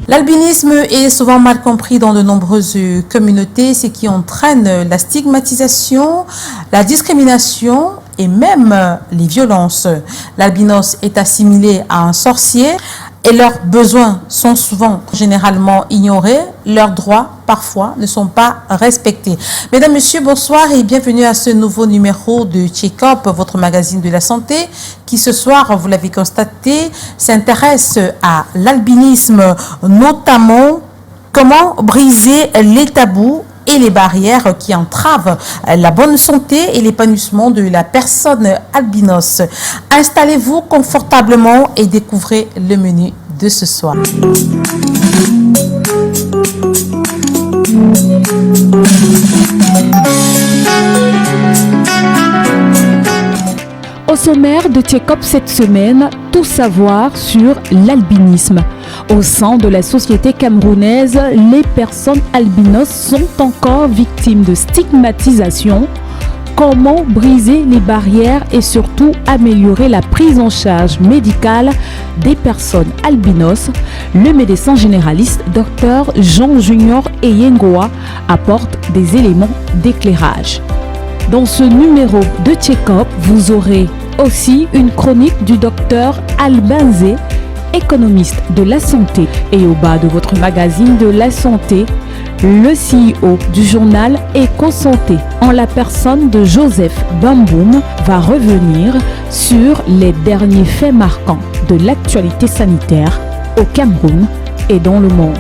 L'albinisme est souvent mal compris dans de nombreuses communautés, ce qui entraîne la stigmatisation, la discrimination et même les violences. L'albinos est assimilé à un sorcier et leurs besoins sont généralement ignorés, leurs droits parfois ne sont pas respectés. Mesdames, Messieurs, bonsoir et bienvenue à ce nouveau numéro de Check-up, votre magazine de la santé, qui ce soir, vous l'avez constaté, s'intéresse à l'albinisme, notamment comment briser les tabous et les barrières qui entravent la bonne santé et l'épanouissement de la personne albinos. Installez-vous confortablement et découvrez le menu de ce soir. Au sommaire de Check-up cette semaine, tout savoir sur l'albinisme. Au sein de la société camerounaise, les personnes albinos sont encore victimes de stigmatisation. Comment briser les barrières et surtout améliorer la prise en charge médicale des personnes albinos? Le médecin généraliste Dr Jean Junior Eyengoa apporte des éléments d'éclairage. Dans ce numéro de Check-up, vous aurez aussi une chronique du docteur Albin Zé, économiste de la santé. Et au bas de votre magazine de la santé, le CEO du journal Eco-Santé, en la personne de Joseph Bamboum, va revenir sur les derniers faits marquants de l'actualité sanitaire au Cameroun et dans le monde.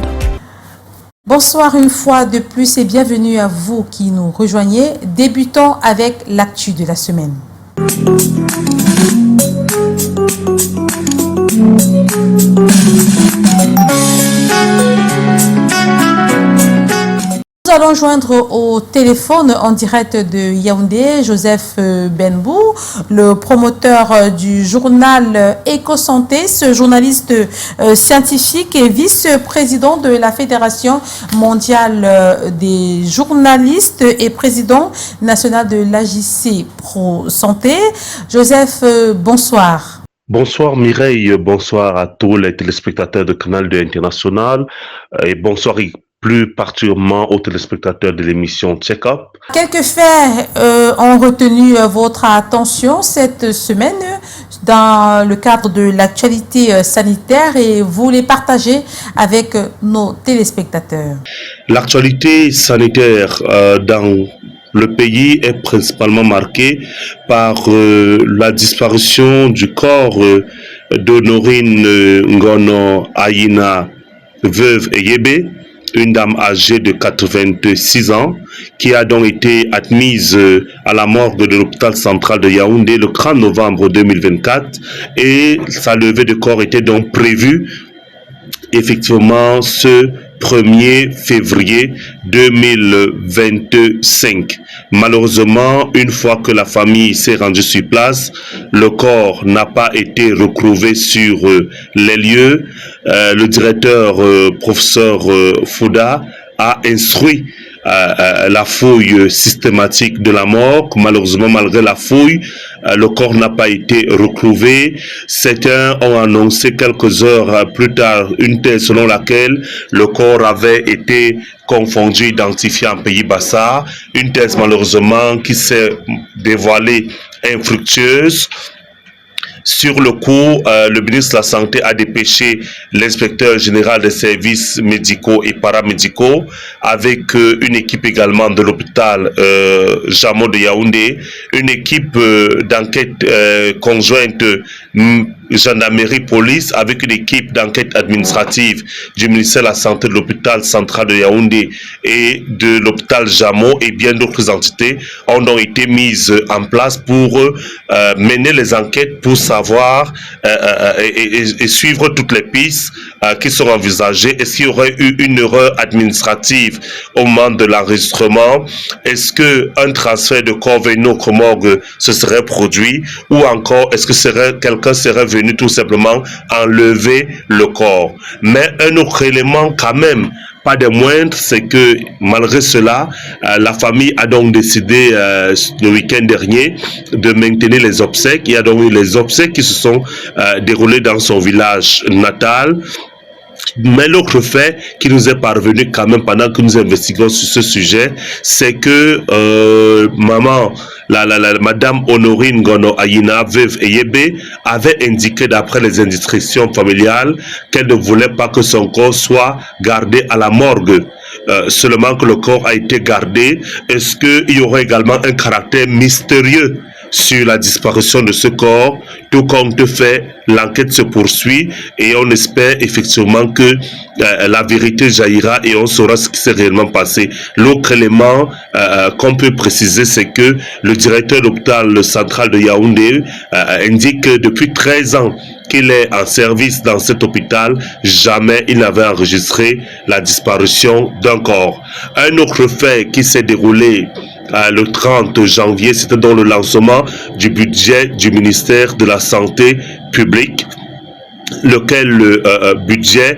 Bonsoir une fois de plus et bienvenue à vous qui nous rejoignez. Débutons avec l'actu de la semaine. Nous allons joindre au téléphone en direct de Yaoundé Joseph Benbou, le promoteur du journal Eco-Santé, ce journaliste scientifique et vice-président de la Fédération mondiale des journalistes et président national de l'AJC Pro Santé. Joseph, bonsoir. Bonsoir Mireille, bonsoir à tous les téléspectateurs de Canal 2 International et bonsoir plus particulièrement aux téléspectateurs de l'émission Check-up. Quelques faits ont retenu votre attention cette semaine dans le cadre de l'actualité sanitaire et vous les partagez avec nos téléspectateurs. L'actualité sanitaire dans le pays est principalement marquée par la disparition du corps d'Honorine Ngono Aïna, veuve Eyebe, une dame âgée de 86 ans, qui a donc été admise à la morgue de l'hôpital central de Yaoundé le 30 novembre 2024 et sa levée de corps était donc prévue effectivement ce 1er février 2025. Malheureusement, une fois que la famille s'est rendue sur place, le corps n'a pas été retrouvé sur les lieux. Le directeur, professeur Fouda, a instruit la fouille systématique de la mort. Malheureusement, malgré la fouille, le corps n'a pas été retrouvé. Certains ont annoncé quelques heures plus tard une thèse selon laquelle le corps avait été confondu, identifié en pays Bassa. Une thèse malheureusement qui s'est dévoilée infructueuse. Sur le coup, le ministre de la Santé a dépêché l'inspecteur général des services médicaux et paramédicaux avec une équipe également de l'hôpital Jamo de Yaoundé, une équipe d'enquête conjointe gendarmerie-police avec une équipe d'enquête administrative du ministère de la Santé de l'hôpital central de Yaoundé et de l'hôpital Jamo et bien d'autres entités ont donc été mises en place pour mener les enquêtes pour savoir et suivre toutes les pistes qui sont envisagées. Est-ce qu'il y aurait eu une erreur administrative au moment de l'enregistrement? Est-ce qu'un transfert de corps vers une autre morgue se serait produit? Ou encore, est-ce que quelqu'un serait venu tout simplement enlever le corps? Mais un autre élément quand même, pas des moindres, c'est que malgré cela, la famille a donc décidé le week-end dernier de maintenir les obsèques. Il y a donc eu les obsèques qui se sont déroulées dans son village natal. Mais l'autre fait qui nous est parvenu quand même pendant que nous investiguons sur ce sujet, c'est que Madame Honorine Gono Ayina, veuve Eyebe, avait indiqué d'après les instructions familiales qu'elle ne voulait pas que son corps soit gardé à la morgue. Seulement que le corps a été gardé. Est-ce qu'il y aurait également un caractère mystérieux sur la disparition de ce corps? Tout compte fait, l'enquête se poursuit et on espère effectivement que la vérité jaillira et on saura ce qui s'est réellement passé. L'autre élément qu'on peut préciser, c'est que le directeur de l'hôpital central de Yaoundé indique que depuis 13 ans qu'il est en service dans cet hôpital, jamais il n'avait enregistré la disparition d'un corps. Un autre fait qui s'est déroulé le 30 janvier, c'était dans le lancement du budget du ministère de la Santé publique, lequel le budget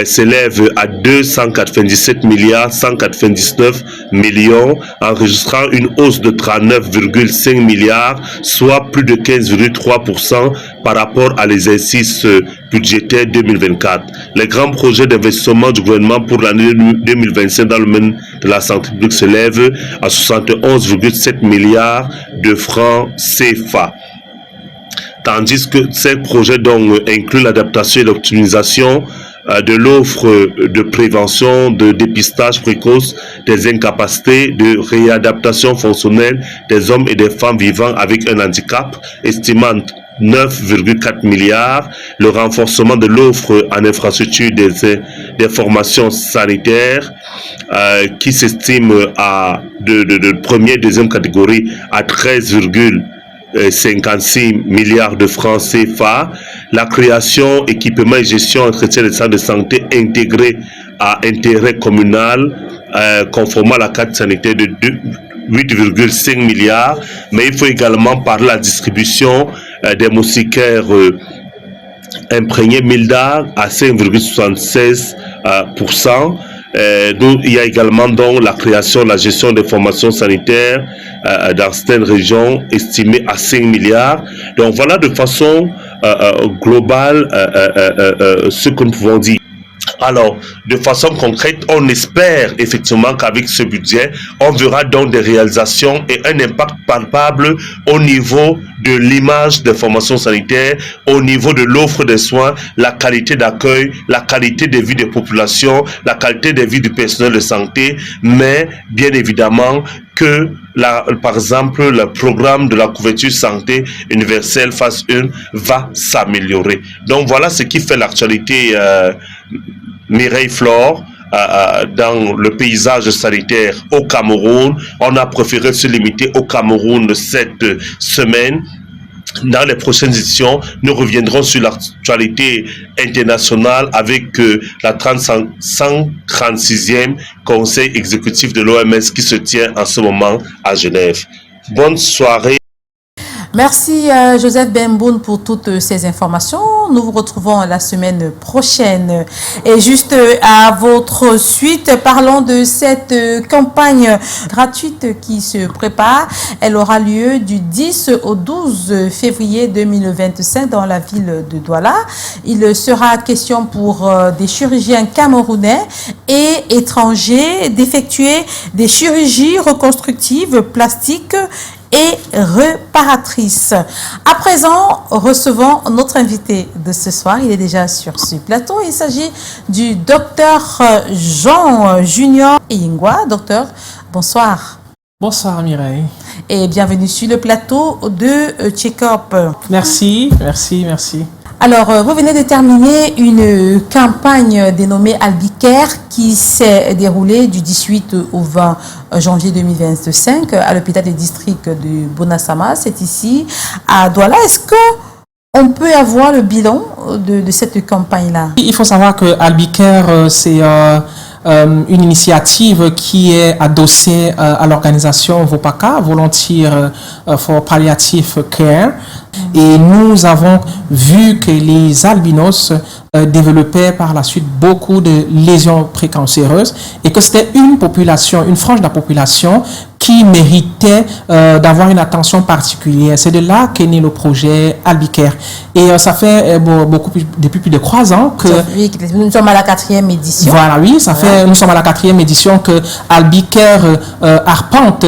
s'élève à 297 milliards 199 millions, enregistrant une hausse de 39,5 milliards, soit plus de 15,3% par rapport à l'exercice budgétaire 2024. Les grands projets d'investissement du gouvernement pour l'année 2025 dans le domaine de la santé publique s'élèvent à 71,7 milliards de francs CFA. Tandis que ces projets incluent l'adaptation et l'optimisation de l'offre de prévention, de dépistage précoce des incapacités, de réadaptation fonctionnelle des hommes et des femmes vivant avec un handicap, estimant 9,4 milliards, le renforcement de l'offre en infrastructure des formations sanitaires qui s'estime de première et deuxième catégorie à 13,56 milliards de francs CFA, la création, équipement et gestion, entretien des centres de santé intégrés à intérêt communal, conformément à la carte sanitaire de 8,5 milliards, mais il faut également parler de la distribution des moustiquaires imprégnés Milda à 5,76%. Il y a également donc la création, la gestion des formations sanitaires dans certaines régions estimées à 5 milliards. Donc voilà de façon globale ce que nous pouvons dire. Alors, de façon concrète, on espère effectivement qu'avec ce budget, on verra donc des réalisations et un impact palpable au niveau de l'image des formations sanitaires, au niveau de l'offre de soins, la qualité d'accueil, la qualité de vie des populations, la qualité de vie du personnel de santé, mais bien évidemment que par exemple le programme de la couverture santé universelle phase 1 va s'améliorer. Donc voilà ce qui fait l'actualité Mireille Flore dans le paysage sanitaire au Cameroun. On a préféré se limiter au Cameroun cette semaine. Dans les prochaines éditions, nous reviendrons sur l'actualité internationale avec la 136e Conseil exécutif de l'OMS qui se tient en ce moment à Genève. Bonne soirée. Merci Joseph Bemboun pour toutes ces informations. Nous vous retrouvons la semaine prochaine. Et juste à votre suite, parlons de cette campagne gratuite qui se prépare. Elle aura lieu du 10 au 12 février 2025 dans la ville de Douala. Il sera question pour des chirurgiens camerounais et étrangers d'effectuer des chirurgies reconstructives plastiques et réparatrice. À présent, recevons notre invité de ce soir. Il est déjà sur ce plateau. Il s'agit du docteur Jean Junior Eyingwa. Docteur, bonsoir. Bonsoir Mireille. Et bienvenue sur le plateau de Check-up. Merci, merci, merci. Alors, vous venez de terminer une campagne dénommée Albicare qui s'est déroulée du 18 au 20 janvier 2025 à l'hôpital du district de Bonasama. C'est ici à Douala. Est-ce qu'on peut avoir le bilan de cette campagne-là? Il faut savoir que Albicare, c'est une initiative qui est adossée à l'organisation VOPACA, Volunteer for Palliative Care. Et nous avons vu que les albinos développaient par la suite beaucoup de lésions précancéreuses et que c'était une population, une frange de la population qui méritaient d'avoir une attention particulière. C'est de là qu'est né le projet Albicare. Et ça fait depuis plus de 3 ans que... Oui, nous sommes à la 4e édition. Voilà, oui, nous sommes à la 4e édition que Albicare arpente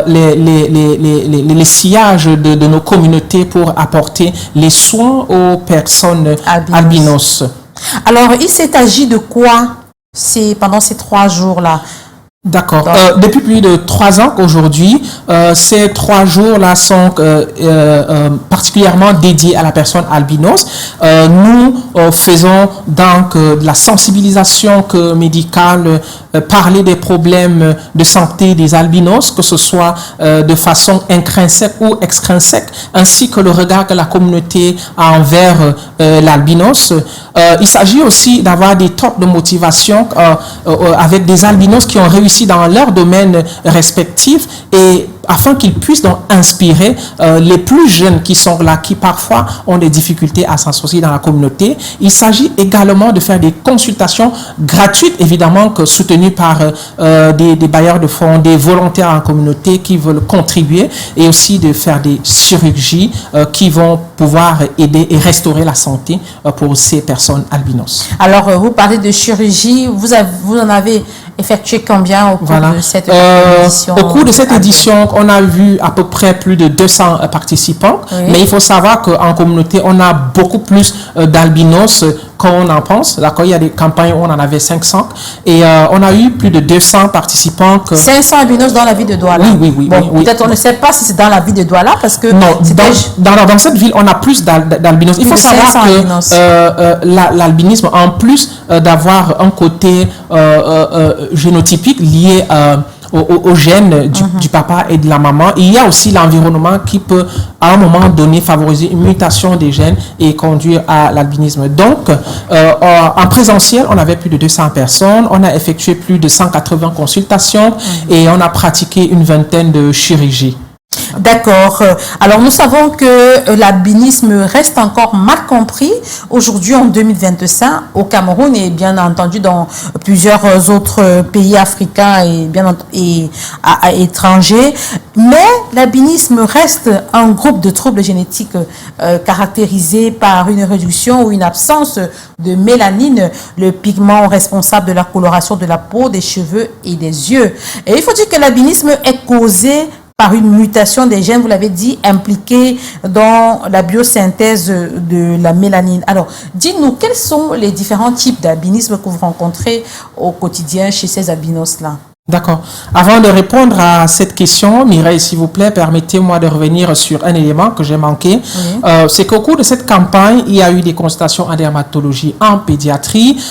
les sillages de nos communautés pour apporter les soins aux personnes albinos. Alors, il s'est agi de quoi pendant ces 3 jours-là? D'accord. Depuis plus de 3 ans qu'aujourd'hui, ces 3 jours-là sont particulièrement dédiés à la personne albinos. Nous faisons donc de la sensibilisation médicale, parler des problèmes de santé des albinos, que ce soit de façon intrinsèque ou extrinsèque, ainsi que le regard que la communauté a envers l'albinos. Il s'agit aussi d'avoir des talks de motivation avec des albinos qui ont réussi dans leur domaine respectif et afin qu'ils puissent donc inspirer les plus jeunes qui sont là, qui parfois ont des difficultés à s'associer dans la communauté. Il s'agit également de faire des consultations gratuites, évidemment que soutenues par des bailleurs de fonds, des volontaires en communauté qui veulent contribuer, et aussi de faire des chirurgies qui vont pouvoir aider et restaurer la santé pour ces personnes albinos. Alors, vous parlez de chirurgie, vous en avez effectué combien au cours de cette édition? Au cours de cette édition, on a vu à peu près plus de 200 participants, mais il faut savoir qu'en communauté, on a beaucoup plus d'albinos qu'on en pense. D'accord, il y a des campagnes où on en avait 500 et on a eu plus de 200 participants. 500 albinos dans la ville de Douala? Oui. Peut-être on ne sait pas si c'est dans la ville de Douala parce que... Non, dans cette ville, on a plus d'albinos. Il faut savoir que l'albinisme, en plus d'avoir un côté génotypique lié au gène du papa et de la maman, il y a aussi l'environnement qui peut à un moment donné favoriser une mutation des gènes et conduire à l'albinisme. Donc en présentiel, on avait plus de 200 personnes, on a effectué plus de 180 consultations et on a pratiqué une vingtaine de chirurgies. D'accord. Alors, nous savons que l'albinisme reste encore mal compris aujourd'hui en 2025 au Cameroun et bien entendu dans plusieurs autres pays africains et étrangers. Mais l'albinisme reste un groupe de troubles génétiques caractérisé par une réduction ou une absence de mélanine, le pigment responsable de la coloration de la peau, des cheveux et des yeux. Et il faut dire que l'albinisme est causé par une mutation des gènes, vous l'avez dit, impliquée dans la biosynthèse de la mélanine. Alors, dites-nous, quels sont les différents types d'albinisme que vous rencontrez au quotidien chez ces albinos-là? D'accord. Avant de répondre à cette question, Mireille, s'il vous plaît, permettez-moi de revenir sur un élément que j'ai manqué. C'est qu'au cours de cette campagne, il y a eu des consultations en dermatologie, en pédiatrie,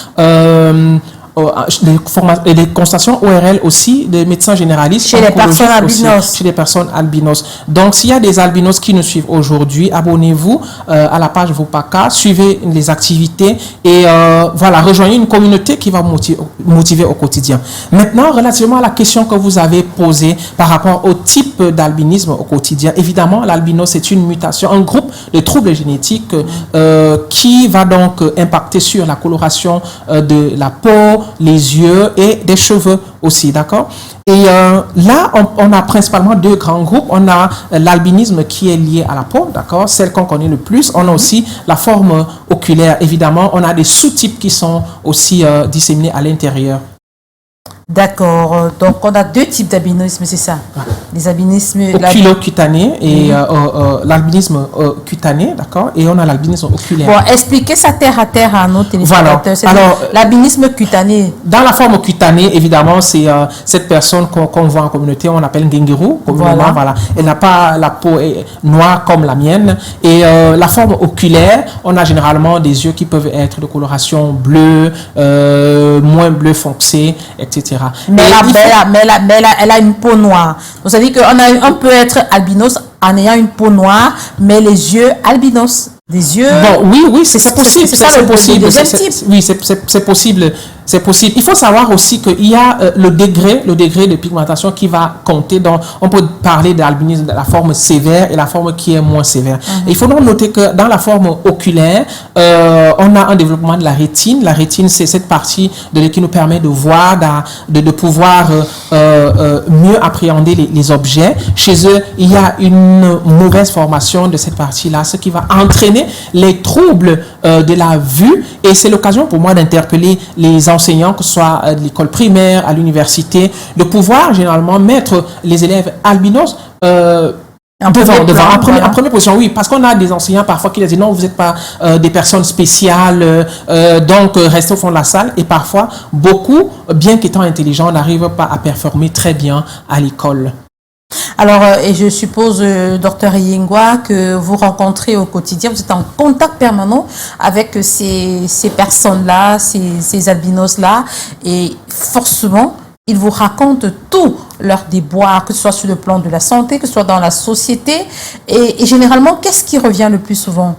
des consultations ORL aussi des médecins généralistes chez les personnes albinos. Chez les personnes albinos. Donc, s'il y a des albinos qui nous suivent aujourd'hui, abonnez-vous à la page Vopaka, suivez les activités et rejoignez une communauté qui va motiver au quotidien. Maintenant, relativement à la question que vous avez posée par rapport au type d'albinisme au quotidien, évidemment, l'albinos c'est une mutation, un groupe de troubles génétiques qui va donc impacter sur la coloration de la peau, les yeux et des cheveux aussi, d'accord? Et là, on a principalement 2 grands groupes. On a l'albinisme qui est lié à la peau, d'accord? Celle qu'on connaît le plus. On a aussi la forme oculaire, évidemment. On a des sous-types qui sont aussi disséminés à l'intérieur. D'accord. Donc, on a 2 types d'albinisme, c'est ça? Les albinismes... Oculo-cutané et l'albinisme cutané, d'accord? Et on a l'albinisme oculaire. Bon, expliquez ça terre à terre à nos téléspectateurs. Voilà. Alors, l'albinisme cutané. Dans la forme cutanée, évidemment, c'est cette personne qu'on voit en communauté, on appelle Ngengiru. Voilà. Elle n'a pas la peau noire comme la mienne. Et la forme oculaire, on a généralement des yeux qui peuvent être de coloration bleue, moins bleu foncé, etc. Mais elle a une peau noire. Donc, ça veut dire qu'on peut être albinos en ayant une peau noire, mais les yeux albinos. Des yeux. Bon, oui, c'est possible. C'est ça le possible. Oui, c'est possible. c'est possible. Il faut savoir aussi qu'il y a le degré de pigmentation qui va compter. Donc, on peut parler d'albinisme de la forme sévère et la forme qui est moins sévère. Et il faut donc noter que dans la forme oculaire, on a un développement de la rétine. La rétine, c'est cette partie de l'œil qui nous permet de voir, de pouvoir mieux appréhender les objets. Chez eux, il y a une mauvaise formation de cette partie-là, ce qui va entraîner les troubles de la vue. Et c'est l'occasion pour moi d'interpeller les enseignants, que ce soit de l'école primaire, à l'université, de pouvoir généralement mettre les élèves albinos en première position, oui, parce qu'on a des enseignants parfois qui disent non, vous n'êtes pas des personnes spéciales, donc restez au fond de la salle. Et parfois, beaucoup, bien qu'étant intelligents, n'arrivent pas à performer très bien à l'école. Alors, et je suppose, docteur Eyengwa, que vous rencontrez au quotidien, vous êtes en contact permanent avec ces personnes-là, ces albinos-là, et forcément, ils vous racontent tout leur déboire, que ce soit sur le plan de la santé, que ce soit dans la société, et généralement, qu'est-ce qui revient le plus souvent?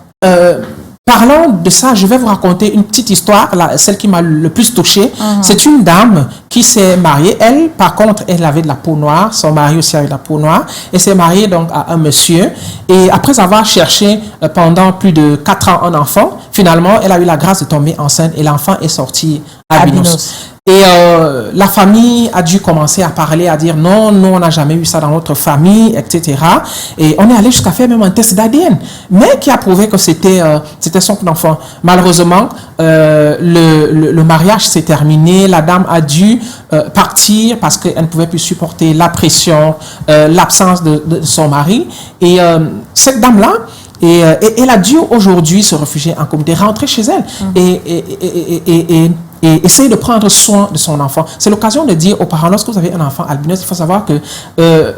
Parlant de ça, je vais vous raconter une petite histoire, celle qui m'a le plus touchée. C'est une dame qui s'est mariée. Elle, par contre, elle avait de la peau noire. Son mari aussi avait de la peau noire. Elle s'est mariée donc à un monsieur. Et après avoir cherché pendant plus de 4 ans un enfant, finalement, elle a eu la grâce de tomber enceinte et l'enfant est sorti albinos. Et la famille a dû commencer à parler, à dire non, on n'a jamais eu ça dans notre famille, etc. Et on est allé jusqu'à faire même un test d'ADN, mais qui a prouvé que c'était son enfant. Malheureusement, le mariage s'est terminé, la dame a dû partir parce qu'elle ne pouvait plus supporter la pression, l'absence de son mari. Et cette dame-là, elle a dû aujourd'hui se réfugier en communauté, rentrer chez elle et essayer de prendre soin de son enfant. C'est l'occasion de dire aux parents, lorsque vous avez un enfant albinos, il faut savoir que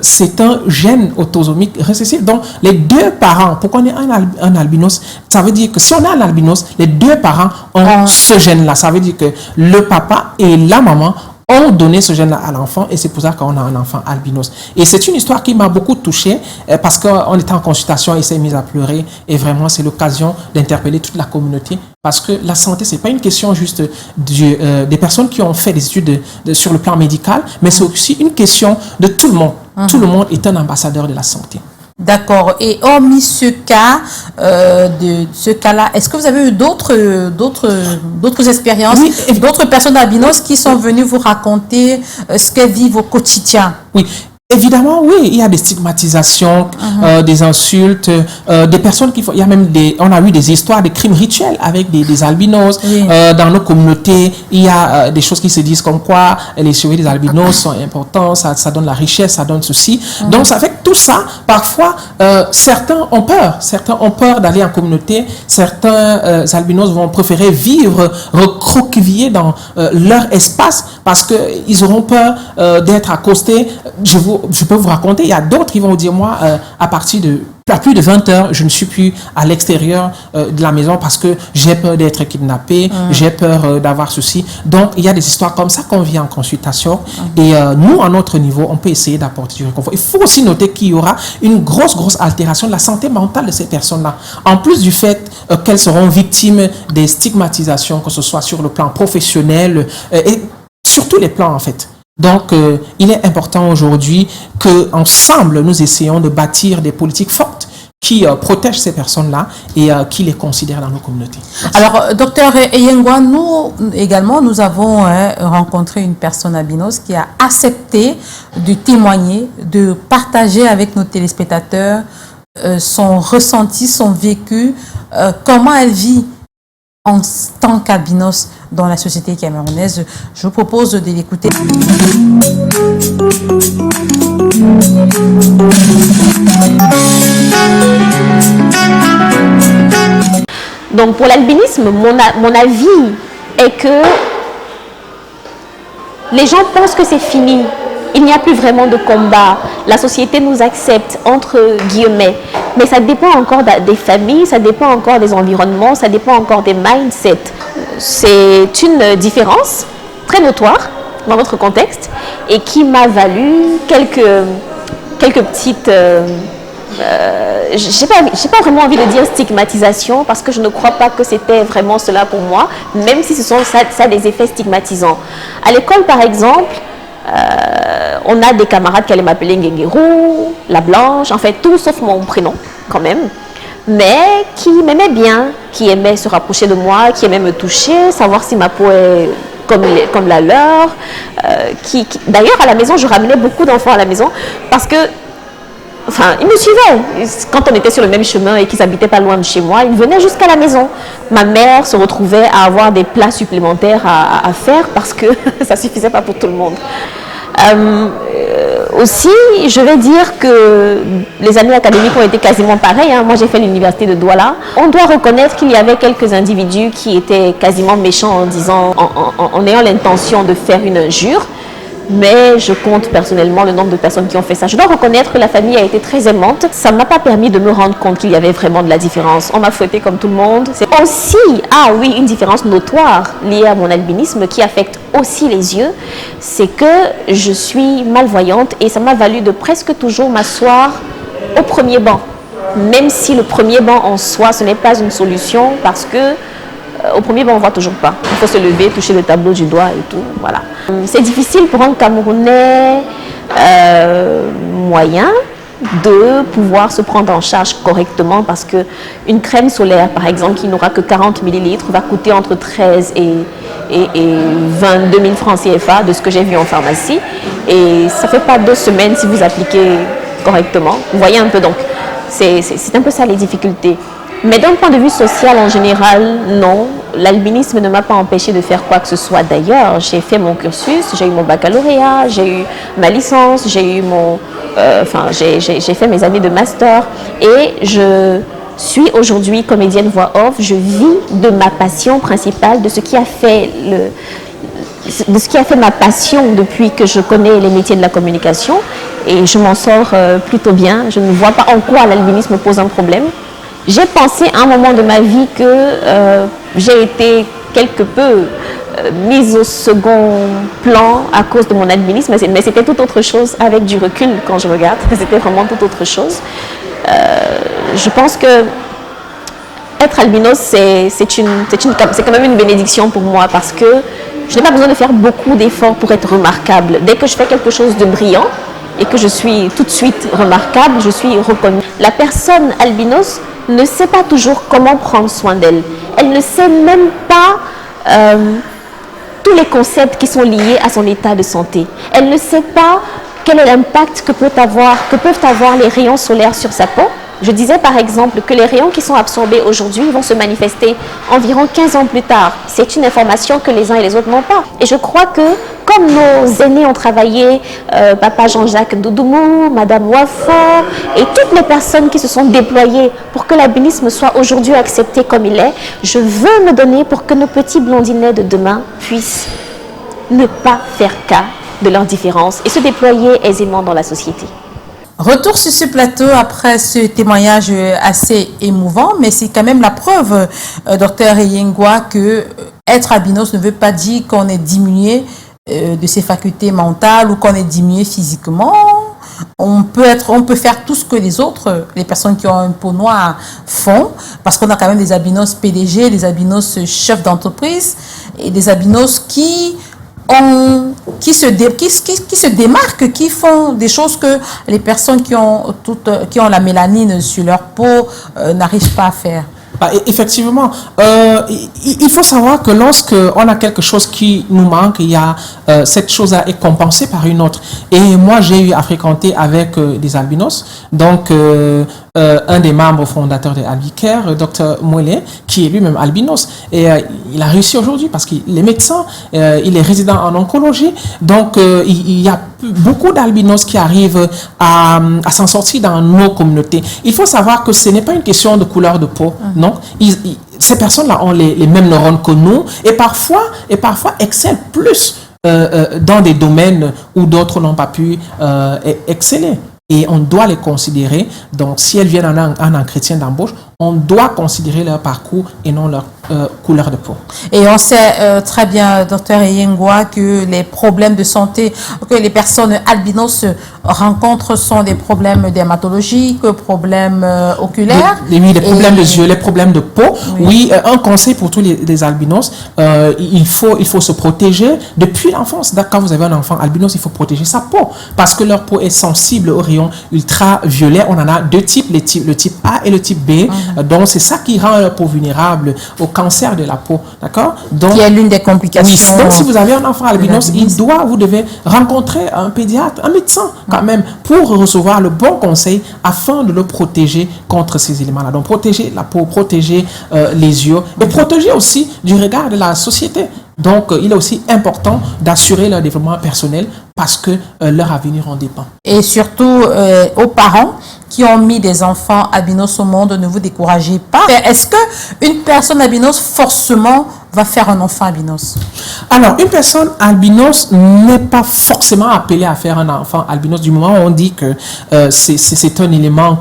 c'est un gène autosomique récessif. Donc, les deux parents, pour qu'on ait un albinos, ça veut dire que si on a un albinos, les deux parents ont ce gène-là. Ça veut dire que le papa et la maman ont donné ce gène-là à l'enfant et c'est pour ça qu'on a un enfant albinos. Et c'est une histoire qui m'a beaucoup touchée parce qu'on était en consultation et s'est mise à pleurer et vraiment c'est l'occasion d'interpeller toute la communauté parce que la santé, c'est pas une question juste des personnes qui ont fait des études sur le plan médical, mais c'est aussi une question de tout le monde. Tout le monde est un ambassadeur de la santé. D'accord. Et hormis ce cas, là est-ce que vous avez eu d'autres expériences, d'autres personnes albinos qui sont venues vous raconter ce qu'elles vivent au quotidien? Oui. Évidemment, oui, il y a des stigmatisations, des insultes, des personnes qui font. Il y a même on a eu des histoires de crimes rituels avec des albinos. Dans nos communautés, il y a des choses qui se disent comme quoi les cheveux des albinos sont importants, ça donne la richesse, ça donne ceci. Donc, ça fait que tout ça, parfois, certains ont peur d'aller en communauté. Certains albinos vont préférer vivre recroquevillés dans leur espace parce qu'ils auront peur d'être accostés. Je peux vous raconter, il y a d'autres qui vont vous dire, moi, à plus de 20 heures, je ne suis plus à l'extérieur de la maison parce que j'ai peur d'être kidnappé, j'ai peur d'avoir ceci. Donc, il y a des histoires comme ça qu'on vient en consultation. Et nous, à notre niveau, on peut essayer d'apporter du réconfort. Il faut aussi noter qu'il y aura une grosse altération de la santé mentale de ces personnes-là. En plus du fait qu'elles seront victimes des stigmatisations, que ce soit sur le plan professionnel et sur tous les plans, en fait. Donc, il est important aujourd'hui qu'ensemble, nous essayons de bâtir des politiques fortes qui protègent ces personnes-là et qui les considèrent dans nos communautés. Merci. Alors, docteur Eyengwa, nous avons rencontré une personne albinos qui a accepté de témoigner, de partager avec nos téléspectateurs son ressenti, son vécu, comment elle vit en tant qu'albinos dans la société camerounaise. Je vous propose de l'écouter. Donc pour l'albinisme, mon avis est que les gens pensent que c'est fini. Il n'y a plus vraiment de combat. La société nous accepte, entre guillemets. Mais ça dépend encore des familles, ça dépend encore des environnements, ça dépend encore des mindsets. C'est une différence très notoire dans notre contexte et qui m'a valu quelques petites j'ai pas vraiment envie de dire stigmatisation parce que je ne crois pas que c'était vraiment cela pour moi, même si ça a des effets stigmatisants. À l'école, par exemple, on a des camarades qui allaient m'appeler Nguenguerou, la Blanche, en fait tout sauf mon prénom quand même, mais qui m'aimaient bien, qui aimaient se rapprocher de moi, qui aimaient me toucher, savoir si ma peau est comme la leur. D'ailleurs, à la maison, je ramenais beaucoup d'enfants à la maison parce que enfin, ils me suivaient. Quand on était sur le même chemin et qu'ils habitaient pas loin de chez moi, ils venaient jusqu'à la maison. Ma mère se retrouvait à avoir des plats supplémentaires à faire parce que ça suffisait pas pour tout le monde. Aussi, je vais dire que les années académiques ont été quasiment pareilles. Hein. Moi, j'ai fait l'université de Douala. On doit reconnaître qu'il y avait quelques individus qui étaient quasiment méchants en ayant l'intention de faire une injure. Mais je compte personnellement le nombre de personnes qui ont fait ça. Je dois reconnaître que la famille a été très aimante. Ça ne m'a pas permis de me rendre compte qu'il y avait vraiment de la différence. On m'a fouetté comme tout le monde. C'est aussi, une différence notoire liée à mon albinisme qui affecte aussi les yeux. C'est que je suis malvoyante et ça m'a valu de presque toujours m'asseoir au premier banc. Même si le premier banc en soi, ce n'est pas une solution parce que au premier banc, on ne voit toujours pas. Il faut se lever, toucher le tableau du doigt et tout. Voilà. C'est difficile pour un Camerounais moyen de pouvoir se prendre en charge correctement parce qu'une crème solaire, par exemple, qui n'aura que 40 ml, va coûter entre 13 et 22 000 francs CFA de ce que j'ai vu en pharmacie. Et ça ne fait pas 2 semaines si vous appliquez correctement. Vous voyez un peu, donc, c'est un peu ça les difficultés. Mais d'un point de vue social en général, non. L'albinisme ne m'a pas empêché de faire quoi que ce soit d'ailleurs. J'ai fait mon cursus, j'ai eu mon baccalauréat, j'ai eu ma licence, j'ai eu j'ai fait mes années de master et je suis aujourd'hui comédienne voix off. Je vis de ma passion principale, de ce qui a fait ma passion depuis que je connais les métiers de la communication et je m'en sors plutôt bien. Je ne vois pas en quoi l'albinisme pose un problème. J'ai pensé à un moment de ma vie que j'ai été quelque peu mise au second plan à cause de mon albinisme, mais c'était tout autre chose avec du recul quand je regarde, c'était vraiment tout autre chose. Je pense que être albinos, c'est quand même une bénédiction pour moi parce que je n'ai pas besoin de faire beaucoup d'efforts pour être remarquable. Dès que je fais quelque chose de brillant et que je suis tout de suite remarquable, je suis reconnue. La personne albinos ne sait pas toujours comment prendre soin d'elle. Elle ne sait même pas tous les concepts qui sont liés à son état de santé. Elle ne sait pas quel est l'impact que peuvent avoir les rayons solaires sur sa peau. Je disais par exemple que les rayons qui sont absorbés aujourd'hui vont se manifester environ 15 ans plus tard. C'est une information que les uns et les autres n'ont pas. Et je crois que comme nos aînés ont travaillé, Papa Jean-Jacques Doudoumou, Madame Wafa et toutes les personnes qui se sont déployées pour que l'albinisme soit aujourd'hui accepté comme il est, je veux me donner pour que nos petits blondinets de demain puissent ne pas faire cas de leurs différences et se déployer aisément dans la société. Retour sur ce plateau après ce témoignage assez émouvant, mais c'est quand même la preuve, docteur Eyengwa, que être albinos ne veut pas dire qu'on est diminué de ses facultés mentales ou qu'on est diminué physiquement. On peut faire tout ce que les autres, les personnes qui ont une peau noire font, parce qu'on a quand même des albinos PDG, des albinos chefs d'entreprise et des albinos qui se démarquent, qui font des choses que les personnes qui ont la mélanine sur leur peau n'arrivent pas à faire. Effectivement, il faut savoir que lorsqu'on a quelque chose qui nous manque, il y a cette chose-là est compensée par une autre. Et moi, j'ai eu à fréquenter avec des albinos, donc un des membres fondateurs de Albicare, Dr Mouelé, qui est lui-même albinos. Et il a réussi aujourd'hui parce qu'il est médecin, il est résident en oncologie. Donc, il y a beaucoup d'albinos qui arrivent à s'en sortir dans nos communautés. Il faut savoir que ce n'est pas une question de couleur de peau, non. Ces personnes-là ont les mêmes neurones que nous et parfois excellent plus dans des domaines où d'autres n'ont pas pu exceller. Et on doit les considérer. Donc, si elles viennent en entretien d'embauche, on doit considérer leur parcours et non leur couleur de peau. Et on sait très bien, docteur Eyengwa, que les problèmes de santé que les personnes albinos rencontrent sont des problèmes dermatologiques, problèmes oculaires. Oui, les problèmes de yeux, les problèmes de peau. Oui, un conseil pour tous les albinos, il faut se protéger depuis l'enfance. Quand vous avez un enfant albinos, il faut protéger sa peau parce que leur peau est sensible aux rayons ultraviolets. On en a deux types, le type A et le type B. Donc, c'est ça qui rend leur peau vulnérable au cancer de la peau, d'accord? Donc, qui est l'une des complications. Oui, donc si vous avez un enfant albinos, vous devez rencontrer un pédiatre, un médecin quand même, pour recevoir le bon conseil afin de le protéger contre ces éléments-là. Donc, protéger la peau, protéger les yeux et protéger aussi du regard de la société. Donc, il est aussi important d'assurer leur développement personnel parce que leur avenir en dépend. Et surtout aux parents qui ont mis des enfants albinos au monde, ne vous découragez pas. Est-ce qu'une personne albinos forcément va faire un enfant albinos? Alors, une personne albinos n'est pas forcément appelée à faire un enfant albinos du moment où on dit que c'est un élément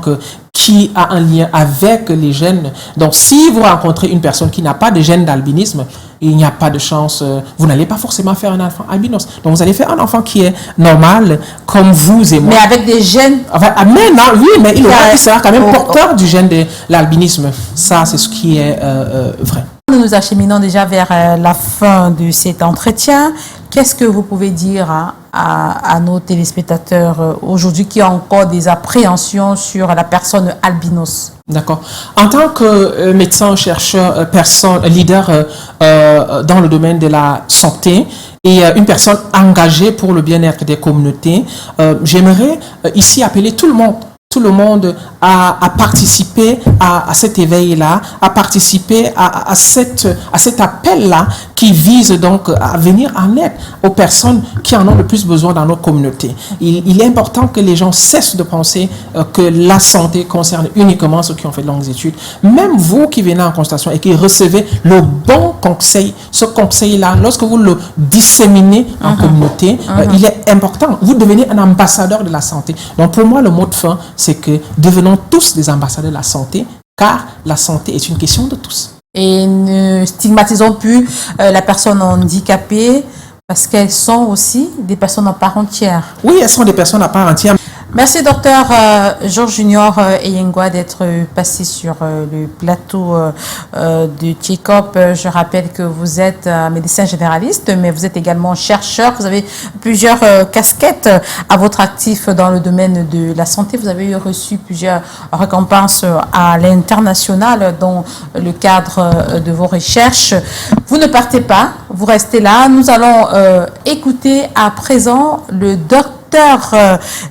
qui a un lien avec les gènes. Donc, si vous rencontrez une personne qui n'a pas de gène d'albinisme, il n'y a pas de chance, vous n'allez pas forcément faire un enfant albinos. Donc, vous allez faire un enfant qui est normal, comme vous et moi. Mais avec des gènes. Enfin, mais il sera quand même porteur du gène de l'albinisme. Ça, c'est ce qui est vrai. Nous nous acheminons déjà vers la fin de cet entretien. Qu'est-ce que vous pouvez dire à nos téléspectateurs aujourd'hui qui ont encore des appréhensions sur la personne albinos? D'accord. En tant que médecin, chercheur, leader dans le domaine de la santé et une personne engagée pour le bien-être des communautés, j'aimerais ici appeler tout le monde à participer à cet éveil-là, à participer à cet appel-là qui vise donc à venir en aide aux personnes qui en ont le plus besoin dans nos communautés. Il est important que les gens cessent de penser que la santé concerne uniquement ceux qui ont fait de longues études. Même vous qui venez en consultation et qui recevez le bon conseil, ce conseil-là, lorsque vous le disséminez en communauté, il est important. Vous devenez un ambassadeur de la santé. Donc pour moi, le mot de fin, c'est que devenons tous des ambassadeurs de la santé, car la santé est une question de tous. Et ne stigmatisons plus la personne handicapée parce qu'elles sont aussi des personnes en part entière. Oui, elles sont des personnes à part entière. Merci docteur Georges Junior Eyengwa d'être passé sur le plateau de Tchekop. Je rappelle que vous êtes médecin généraliste, mais vous êtes également chercheur. Vous avez plusieurs casquettes à votre actif dans le domaine de la santé. Vous avez reçu plusieurs récompenses à l'international dans le cadre de vos recherches. Vous ne partez pas, vous restez là. Nous allons écouter à présent le docteur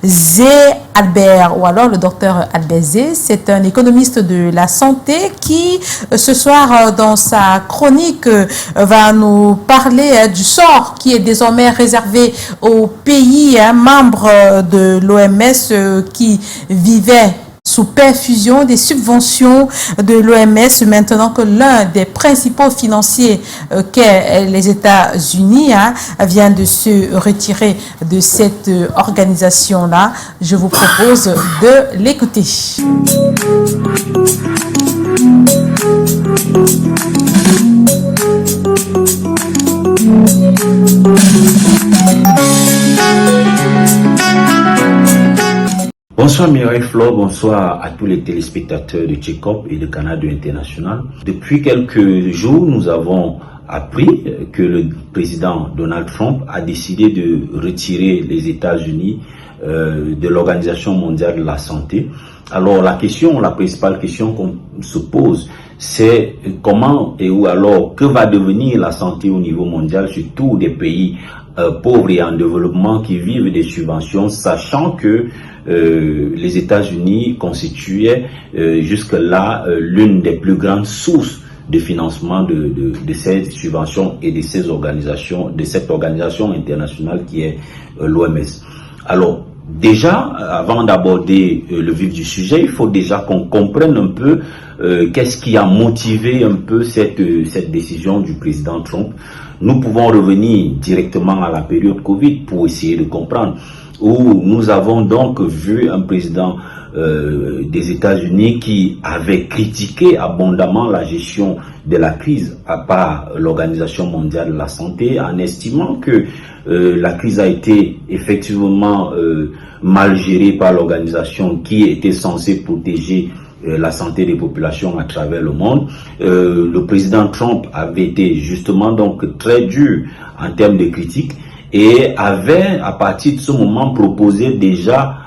Zé Albert, ou alors le docteur Albert Zé. C'est un économiste de la santé qui, ce soir, dans sa chronique, va nous parler du sort qui est désormais réservé aux pays membres de l'OMS qui vivaient sous perfusion des subventions de l'OMS, maintenant que l'un des principaux financiers qu'est les États-Unis vient de se retirer de cette organisation-là. Je vous propose de l'écouter. Bonsoir Mireille Flo, bonsoir à tous les téléspectateurs de Tchekop et de Canada International. Depuis quelques jours, nous avons appris que le président Donald Trump a décidé de retirer les États-Unis de l'Organisation mondiale de la santé. Alors la principale question qu'on se pose, c'est comment et où alors, que va devenir la santé au niveau mondial, surtout des pays pauvres et en développement qui vivent des subventions, sachant que les États-Unis constituaient jusque-là l'une des plus grandes sources de financement de ces subventions et de ces organisations, de cette organisation internationale qui est l'OMS. Alors, déjà, avant d'aborder le vif du sujet, il faut déjà qu'on comprenne un peu qu'est-ce qui a motivé un peu cette décision du président Trump. Nous pouvons revenir directement à la période Covid pour essayer de comprendre, où nous avons donc vu un président des États-Unis qui avait critiqué abondamment la gestion de la crise par l'Organisation mondiale de la santé, en estimant que la crise a été effectivement mal gérée par l'organisation qui était censée protéger la santé des populations à travers le monde. Le président Trump avait été justement donc très dur en termes de critiques et avait à partir de ce moment proposé déjà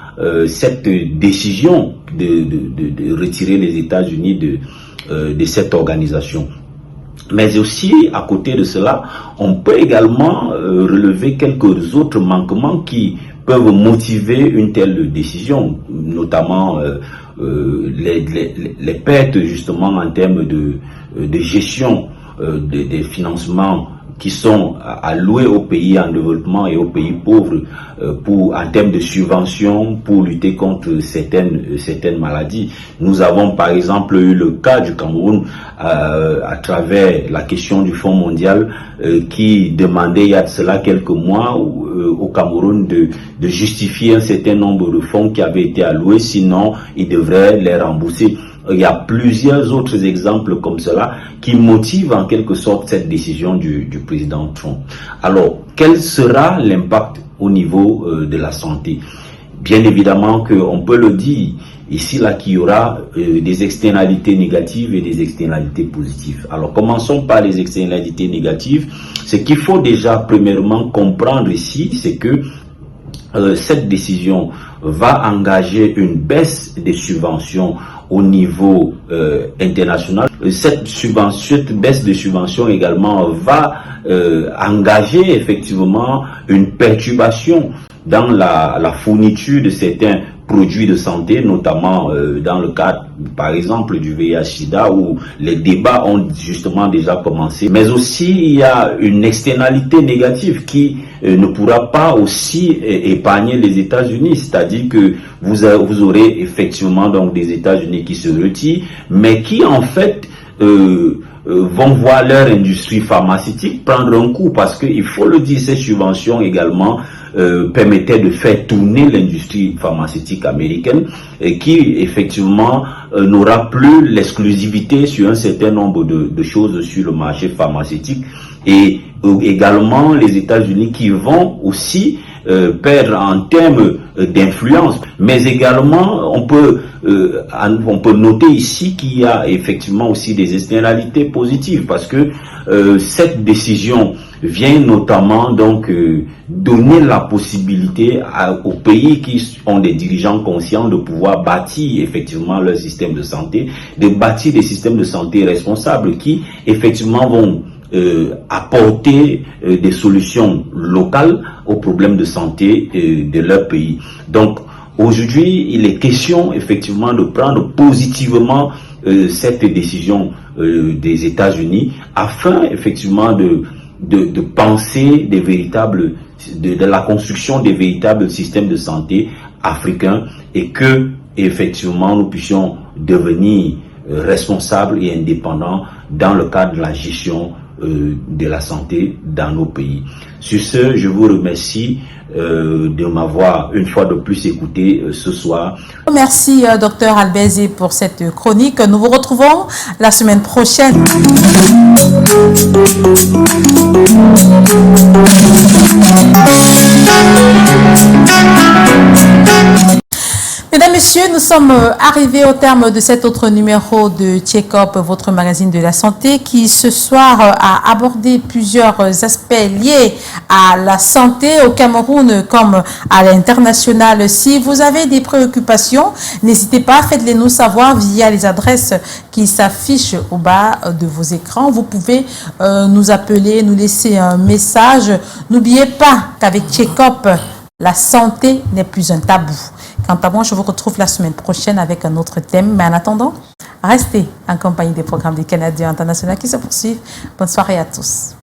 cette décision de retirer les États-Unis de cette organisation. Mais aussi, à côté de cela, on peut également relever quelques autres manquements qui peuvent motiver une telle décision, notamment les pertes justement en termes de gestion des financements qui sont alloués aux pays en développement et aux pays pauvres en termes de subventions pour lutter contre certaines maladies. Nous avons par exemple eu le cas du Cameroun à travers la question du Fonds mondial qui demandait il y a de cela quelques mois au Cameroun de justifier un certain nombre de fonds qui avaient été alloués, sinon ils devraient les rembourser. Il y a plusieurs autres exemples comme cela qui motivent en quelque sorte cette décision du président Trump. Alors, quel sera l'impact au niveau de la santé? Bien évidemment qu'on peut le dire ici là qu'il y aura des externalités négatives et des externalités positives. Alors, commençons par les externalités négatives. Ce qu'il faut déjà premièrement comprendre ici, c'est que cette décision va engager une baisse des subventions au niveau international. Cette baisse de subventions également va engager effectivement une perturbation dans la fourniture de certains produits de santé, notamment dans le cadre, par exemple, du VIH-Sida, où les débats ont justement déjà commencé. Mais aussi, il y a une externalité négative qui ne pourra pas aussi épargner les États-Unis, c'est-à-dire que vous aurez effectivement donc des États-Unis qui se retirent, mais qui en fait vont voir leur industrie pharmaceutique prendre un coup, parce qu'il faut le dire, ces subventions également permettaient de faire tourner l'industrie pharmaceutique américaine et qui effectivement n'aura plus l'exclusivité sur un certain nombre de choses sur le marché pharmaceutique, et également les États-Unis qui vont aussi perdre en termes d'influence. Mais également on peut noter ici qu'il y a effectivement aussi des externalités positives, parce que cette décision vient notamment donc donner la possibilité aux pays qui ont des dirigeants conscients de pouvoir bâtir effectivement leur système de santé, de bâtir des systèmes de santé responsables qui effectivement vont apporter des solutions locales aux problèmes de santé de leur pays. Donc aujourd'hui, il est question effectivement de prendre positivement cette décision des États-Unis afin effectivement de penser de la construction des véritables systèmes de santé africains, et que effectivement nous puissions devenir responsables et indépendants dans le cadre de la gestion de la santé dans nos pays. Sur ce, je vous remercie de m'avoir une fois de plus écouté ce soir. Merci Dr Albezé pour cette chronique. Nous vous retrouvons la semaine prochaine. Mesdames, Messieurs, nous sommes arrivés au terme de cet autre numéro de Check-up, votre magazine de la santé, qui ce soir a abordé plusieurs aspects liés à la santé au Cameroun comme à l'international. Si vous avez des préoccupations, n'hésitez pas, faites-les nous savoir via les adresses qui s'affichent au bas de vos écrans. Vous pouvez nous appeler, nous laisser un message. N'oubliez pas qu'avec Check-up, la santé n'est plus un tabou. Quant à moi, je vous retrouve la semaine prochaine avec un autre thème. Mais en attendant, restez en compagnie des programmes des Canadiens internationaux qui se poursuivent. Bonne soirée à tous.